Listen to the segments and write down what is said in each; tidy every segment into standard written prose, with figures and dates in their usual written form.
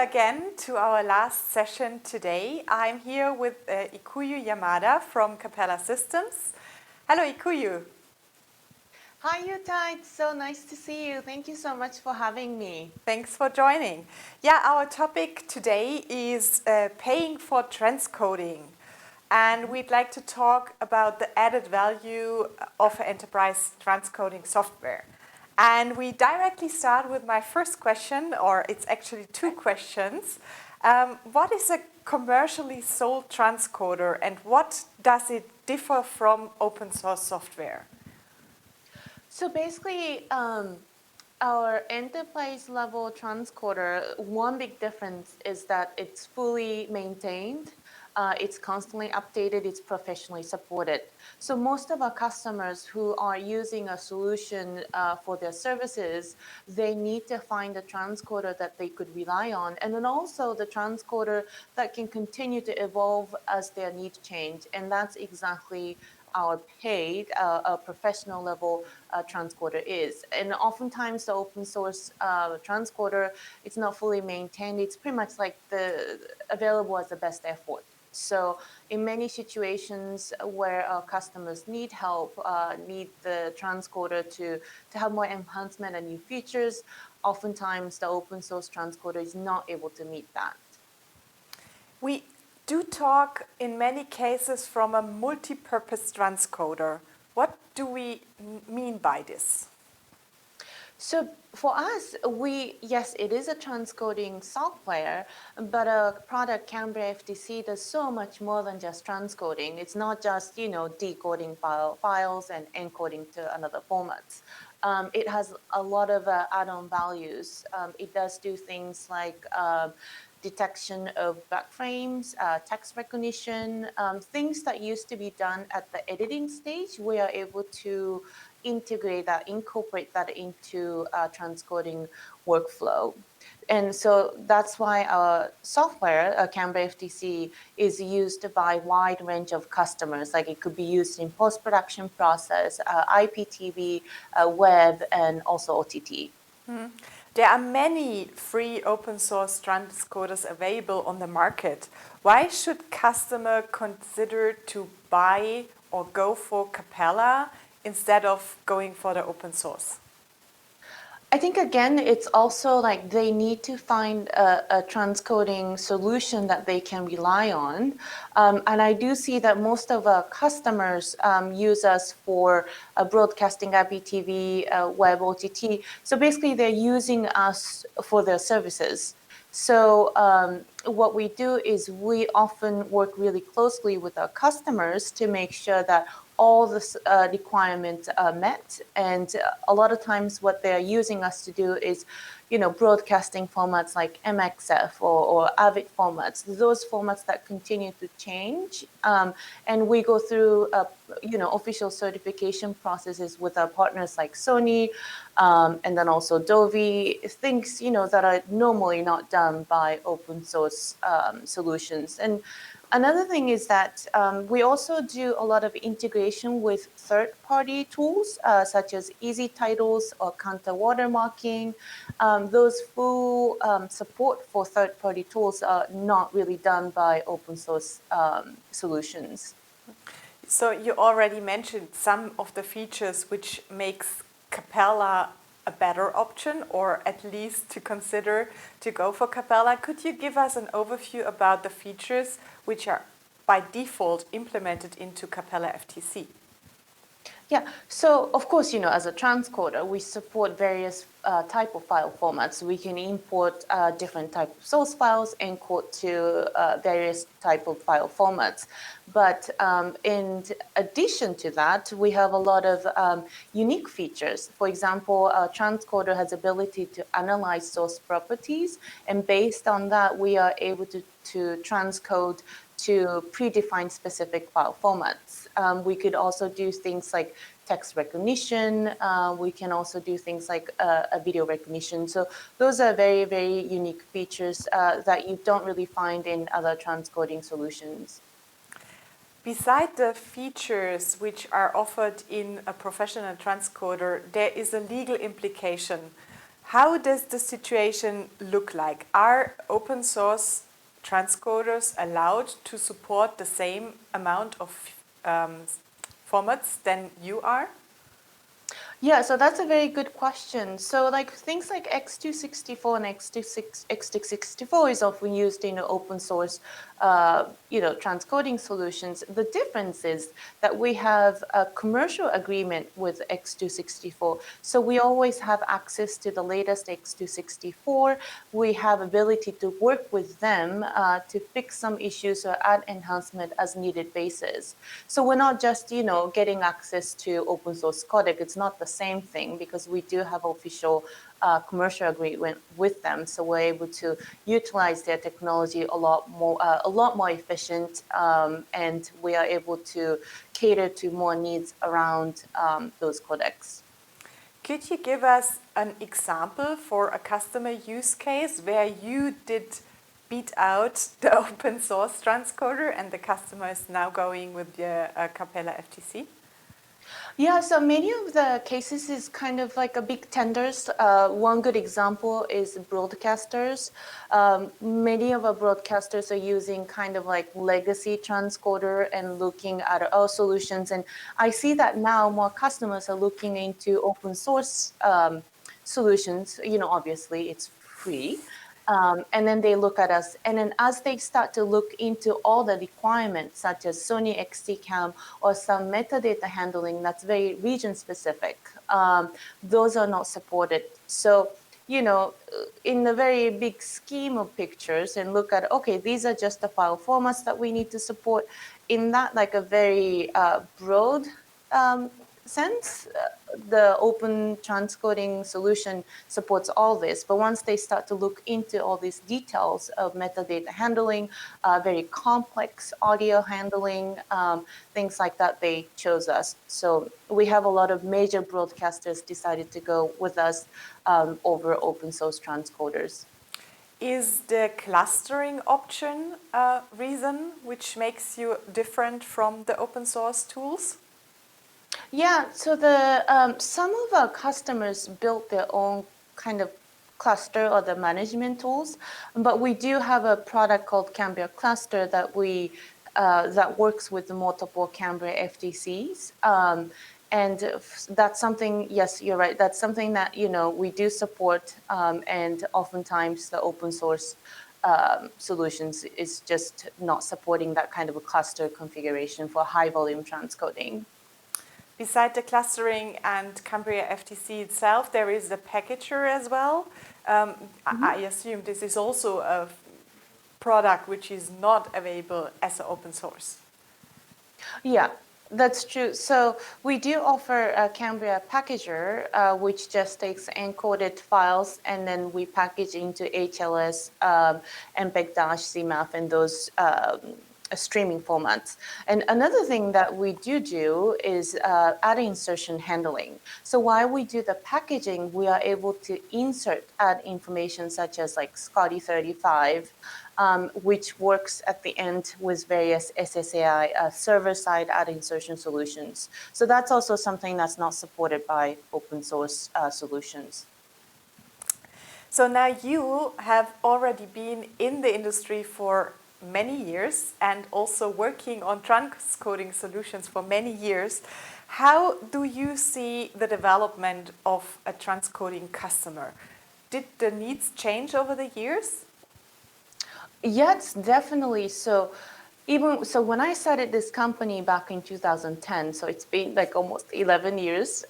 again to our last session today. I'm here with Ikuyo Yamada from Capella Systems. Hello, Ikuyo. Hi, Yuta. It's so nice to see you. Thank you so much for having me. Thanks for joining. Yeah, our topic today is paying for transcoding. And we'd like to talk about the added value of enterprise transcoding software. And we directly start with my first question, or it's actually two questions. What is a commercially sold transcoder and what does it differ from open source software? So basically, our enterprise level transcoder, one big difference is that it's fully maintained. It's constantly updated, it's professionally supported. So most of our customers who are using a solution for their services, they need to find a transcoder that they could rely on. And then also the transcoder that can continue to evolve as their needs change. And that's exactly our paid, professional level transcoder is. And oftentimes the open source transcoder, it's not fully maintained. It's pretty much like available as the best effort. So in many situations where our customers need help, need the transcoder to have more enhancement and new features, oftentimes the open source transcoder is not able to meet that. We do talk in many cases from a multi-purpose transcoder. What do we mean by this? So for us, yes, it is a transcoding software, but a product, Canberra FTC, does so much more than just transcoding. It's not just, decoding files and encoding to another formats. It has a lot of add-on values. It does do things like detection of backframes, text recognition, things that used to be done at the editing stage. We are able to integrate that, incorporate that into transcoding workflow. And so that's why our software, Canberra FTC, is used by a wide range of customers. Like it could be used in post-production process, IPTV, web, and also OTT. Mm-hmm. There are many free open source transcoders available on the market. Why should customer consider to buy or go for Capella instead of going for the open source? I think, again, it's also like they need to find a transcoding solution that they can rely on. And I do see that most of our customers use us for broadcasting, IPTV, web, OTT. So basically, they're using us for their services. So what we do is we often work really closely with our customers to make sure that all the requirements are met. And a lot of times what they're using us to do is, broadcasting formats like MXF or AVID formats, those formats that continue to change. And we go through, official certification processes with our partners like Sony, and then also Dovey, things, that are normally not done by open source solutions. And another thing is that we also do a lot of integration with third-party tools, such as easy titles or counter watermarking. Those full support for third-party tools are not really done by open source solutions. So you already mentioned some of the features which makes Capella a better option, or at least to consider to go for Capella. Could you give us an overview about the features which are by default implemented into Capella FTC? Yeah, so of course, as a transcoder, we support various type of file formats. We can import different type of source files, encode to various type of file formats. But in addition to that, we have a lot of unique features. For example, a transcoder has ability to analyze source properties, and based on that, we are able to transcode to predefined specific file formats. We could also do things like text recognition. We can also do things like a video recognition. So those are very, very unique features that you don't really find in other transcoding solutions. Beside the features which are offered in a professional transcoder, there is a legal implication. How does the situation look like? Are open source transcoders allowed to support the same amount of formats than you are? Yeah, so that's a very good question. So like things like X264 and X264 is often used in open source, transcoding solutions. The difference is that we have a commercial agreement with X264. So we always have access to the latest X264. We have ability to work with them to fix some issues or add enhancement as needed basis. So we're not just, getting access to open source codec. It's not the same thing because we do have official commercial agreement with them. So we're able to utilize their technology a lot more efficient, and we are able to cater to more needs around those codecs. Could you give us an example for a customer use case where you did beat out the open source transcoder and the customer is now going with the Capella FTC? Yeah, so many of the cases is kind of like a big tenders. One good example is broadcasters. Many of our broadcasters are using kind of like legacy transcoder and looking at our solutions. And I see that now more customers are looking into open source solutions. Obviously it's free. And then they look at us. And then as they start to look into all the requirements, such as Sony XT-Cam or some metadata handling that's very region specific, those are not supported. So, in the very big scheme of pictures and look at, okay, these are just the file formats that we need to support. In that, like a very broad sense, the open transcoding solution supports all this. But once they start to look into all these details of metadata handling, very complex audio handling, things like that, they chose us. So we have a lot of major broadcasters decided to go with us over open source transcoders. Is the clustering option a reason which makes you different from the open source tools? Yeah, so the some of our customers built their own kind of cluster or the management tools, but we do have a product called Cambria Cluster that we that works with the multiple Cambria FTCs. And that's something, yes, you're right, that's something that, we do support, and oftentimes the open source solutions is just not supporting that kind of a cluster configuration for high volume transcoding. Beside the clustering and Cambria FTC itself, there is the packager as well. I assume this is also a product which is not available as an open source. Yeah, that's true. So we do offer a Cambria packager, which just takes encoded files and then we package into HLS, MPEG-CMAF, and those streaming formats. And another thing that we do is ad insertion handling. So while we do the packaging, we are able to insert ad information such as like Scotty 35, which works at the end with various SSAI server-side ad insertion solutions. So that's also something that's not supported by open source solutions. So now you have already been in the industry for many years and also working on transcoding solutions for many years. How do you see the development of a transcoding customer? Did the needs change over the years? Yes, definitely. So when I started this company back in 2010, so it's been like almost 11 years.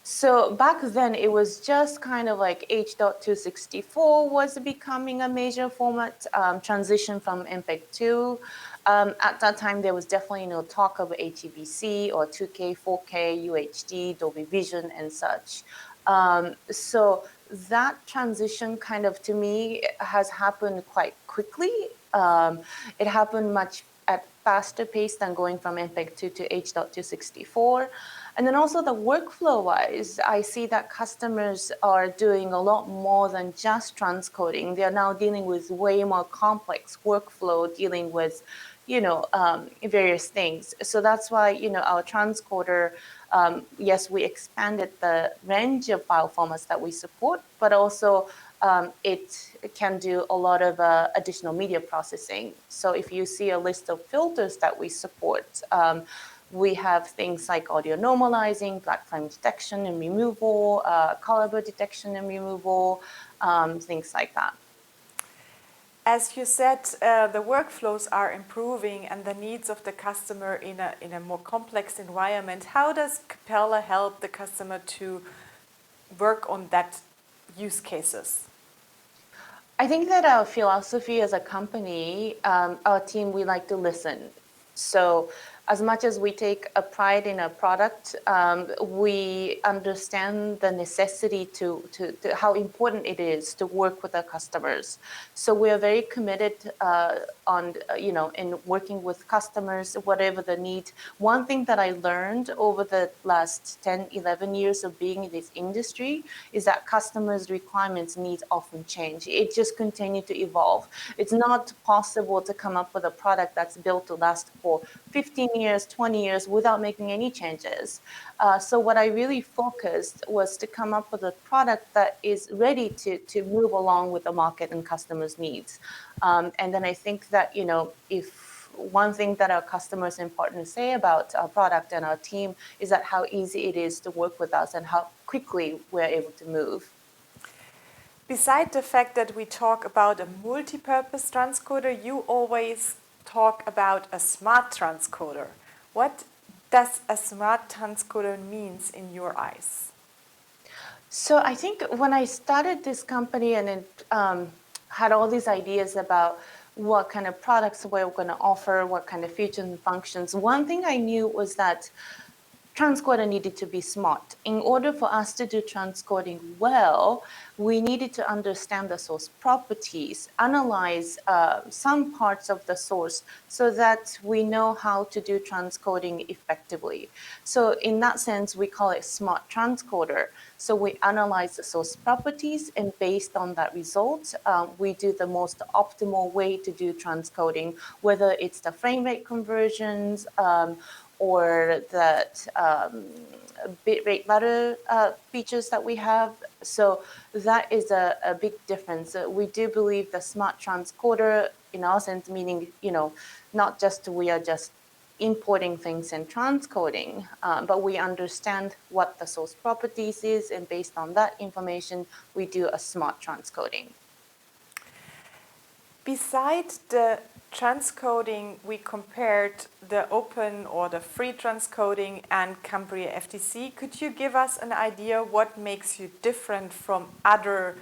So back then it was just kind of like H.264 was becoming a major format, transition from MPEG-2. At that time, there was definitely no talk of HEVC or 2K, 4K, UHD, Dolby Vision, and such. So that transition kind of, to me, has happened quite quickly. It happened much at faster pace than going from MPEG-2 to H.264. And then also the workflow-wise, I see that customers are doing a lot more than just transcoding. They are now dealing with way more complex workflow, dealing with, various things. So that's why, our transcoder, yes, we expanded the range of file formats that we support, but also it can do a lot of additional media processing. So if you see a list of filters that we support, we have things like audio normalizing, black frame detection and removal, color blur detection and removal, things like that. As you said, the workflows are improving and the needs of the customer in a more complex environment. How does Capella help the customer to work on that use cases? I think that our philosophy as a company, our team, we like to listen. So as much as we take a pride in a product, we understand the necessity to how important it is to work with our customers. So we are very committed in working with customers, whatever the need. One thing that I learned over the last 10, 11 years of being in this industry is that customers' requirements, needs often change. It just continues to evolve. It's not possible to come up with a product that's built to last for 15 years, 20 years without making any changes. So what I really focused was to come up with a product that is ready to move along with the market and customers' needs. And then I think that, if one thing that our customers and partners say about our product and our team is that how easy it is to work with us and how quickly we're able to move. Beside the fact that we talk about a multi-purpose transcoder, you always talk about a smart transcoder. What does a smart transcoder means in your eyes? So I think when I started this company and it had all these ideas about what kind of products we were going to offer, what kind of features and functions, one thing I knew was that transcoder needed to be smart. In order for us to do transcoding well, we needed to understand the source properties, analyze some parts of the source so that we know how to do transcoding effectively. So in that sense, we call it smart transcoder. So we analyze the source properties, and based on that result, we do the most optimal way to do transcoding, whether it's the frame rate conversions, or that bitrate ladder features that we have. So that is a big difference. We do believe the smart transcoder, in our sense, meaning, not just we are just importing things and transcoding, but we understand what the source properties is, and based on that information, we do a smart transcoding. Besides the transcoding, we compared the open or the free transcoding and Cambria FTC. Could you give us an idea what makes you different from other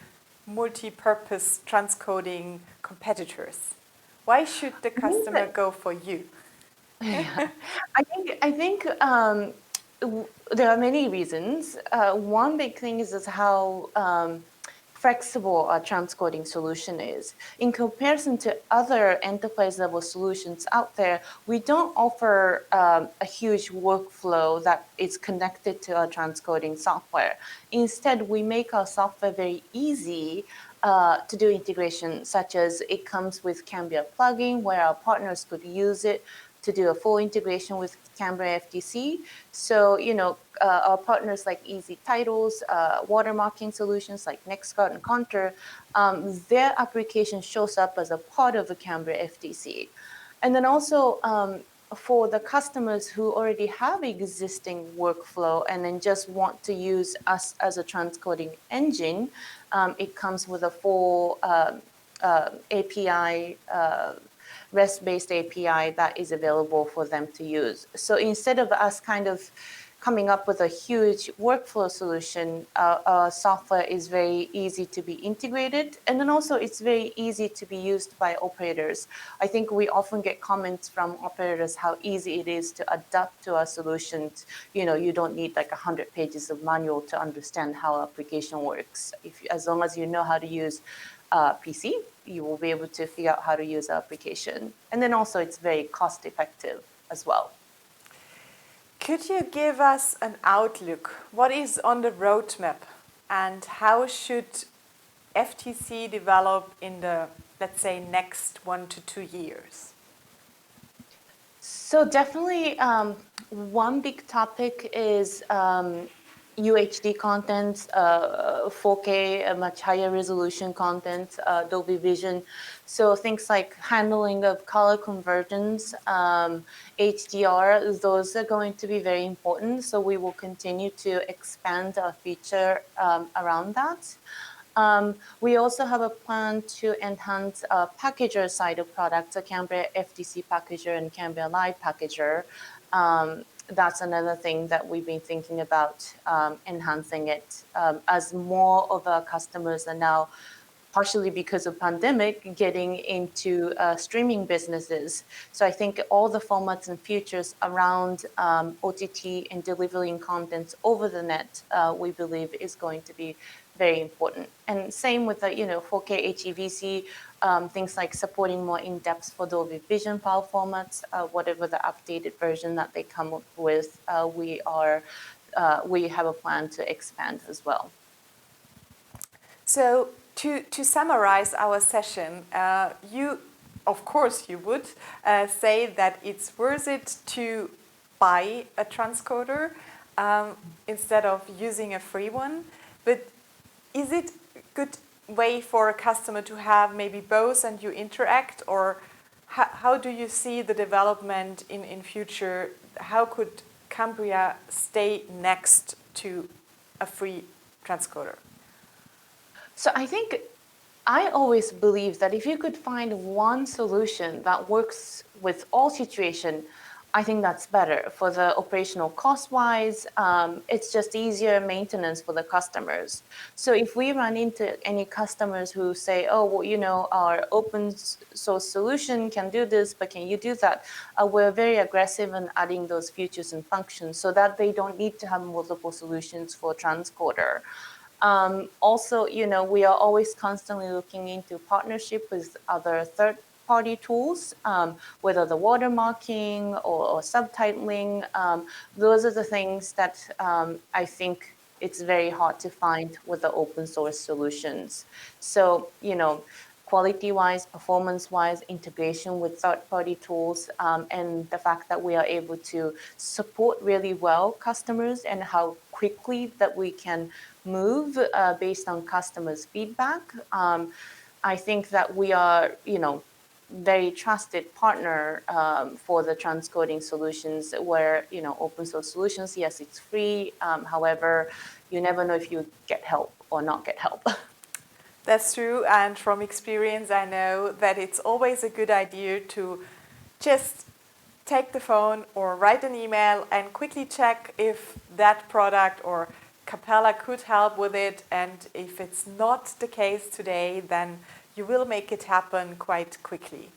multi-purpose transcoding competitors? Why should the customer go for you? Yeah. I think there are many reasons. One big thing is how flexible our transcoding solution is. In comparison to other enterprise-level solutions out there, we don't offer a huge workflow that is connected to our transcoding software. Instead, we make our software very easy to do integration, such as it comes with Cambria plugin, where our partners could use it to do a full integration with Cambria FTC. So, our partners like Easy Titles, watermarking solutions like Nextcard and Contour, their application shows up as a part of the Cambria FTC. And then also, for the customers who already have existing workflow and then just want to use us as a transcoding engine, it comes with a full API, REST-based API that is available for them to use. So instead of us kind of coming up with a huge workflow solution, our software is very easy to be integrated, and then also it's very easy to be used by operators. I think we often get comments from operators how easy it is to adapt to our solutions. You don't need like 100 pages of manual to understand how our application works. As long as you know how to use PC, you will be able to figure out how to use our application. And then also it's very cost effective as well. Could you give us an outlook? What is on the roadmap and how should FTC develop in the, let's say, next 1 to 2 years? So definitely, one big topic is UHD content, 4K, a much higher resolution content, Dolby Vision. So things like handling of color convergence, HDR, those are going to be very important. So we will continue to expand our feature around that. We also have a plan to enhance packager side of products, a Cambria FTC packager and Cambria Live packager. That's another thing that we've been thinking about enhancing it as more of our customers are now, partially because of pandemic, getting into streaming businesses. So I think all the formats and features around OTT and delivering contents over the net, we believe is going to be very important. And same with the 4K HEVC, things like supporting more in-depth for Dolby Vision file formats, whatever the updated version that they come up with, we have a plan to expand as well. So to summarize our session, of course, you would say that it's worth it to buy a transcoder instead of using a free one. But is it a good way for a customer to have maybe both and you interact, or how do you see the development in future? How could Cambria stay next to a free transcoder? So I think I always believe that if you could find one solution that works with all situations, I think that's better for the operational cost-wise. It's just easier maintenance for the customers. So if we run into any customers who say, oh, well, our open source solution can do this, but can you do that? We're very aggressive in adding those features and functions so that they don't need to have multiple solutions for transcoder. Also, we are always constantly looking into partnership with other third-party tools, whether the watermarking or subtitling. Those are the things that I think it's very hard to find with the open source solutions. So, quality-wise, performance-wise, integration with third-party tools, and the fact that we are able to support really well customers and how quickly that we can move based on customers' feedback. I think that we are, very trusted partner for the transcoding solutions where, open source solutions, yes, it's free. However, you never know if you get help or not get help. That's true, and from experience I know that it's always a good idea to just take the phone or write an email and quickly check if that product or Capella could help with it, and if it's not the case today, then you will make it happen quite quickly.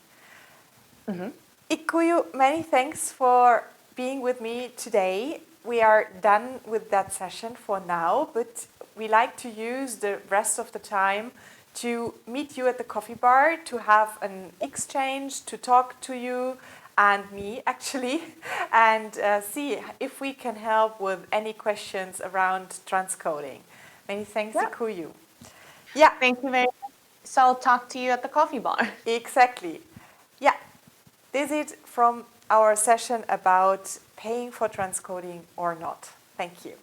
Mm-hmm. Ikuyo, many thanks for being with me today. We are done with that session for now, but we like to use the rest of the time to meet you at the coffee bar, to have an exchange, to talk to you and me actually, and see if we can help with any questions around transcoding. Many thanks, Ikuyo. Yeah. Thank you very much. So I'll talk to you at the coffee bar. Exactly. Yeah. This is it from our session about paying for transcoding or not. Thank you.